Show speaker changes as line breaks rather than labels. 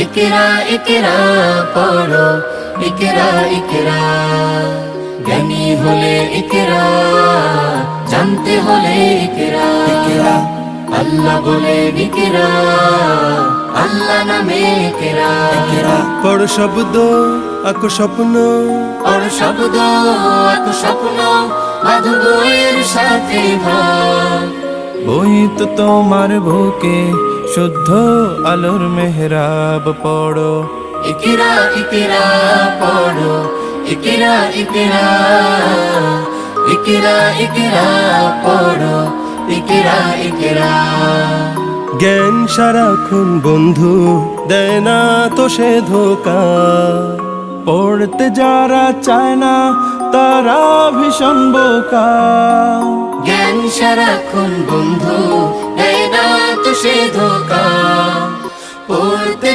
ইকরা ইকরা পড়ো, ইকরা ইকরা। জ্ঞানী হলে ইকরা, জানতে হলে ইকরা। আল্লাহ বলে ইকরা, আল্লাহ নামে ইকরা।
পড় শব্দ আঁকো স্বপ্ন,
পড় শব্দ আঁকো স্বপ্ন, বাঁধো বইয়ের সাথে ভাব।
বই তো তোমার বুকে শুদ্ধ আলোর মেহরাব। পড়ো
ইকরা ইকরা পড়ো, ইকরা ইকরা। ইকরা ইকরা পড়ো, ইকরা ইকরা।
জ্ঞান সারাক্ষণ বন্ধু, দেয় না তো সে ধোকা। পড়তে যারা চায় না তারা ভীষণ বোকা।
জ্ঞান সারাক্ষণ বন্ধু, দেয় না তো সে ধোকা। পড়তে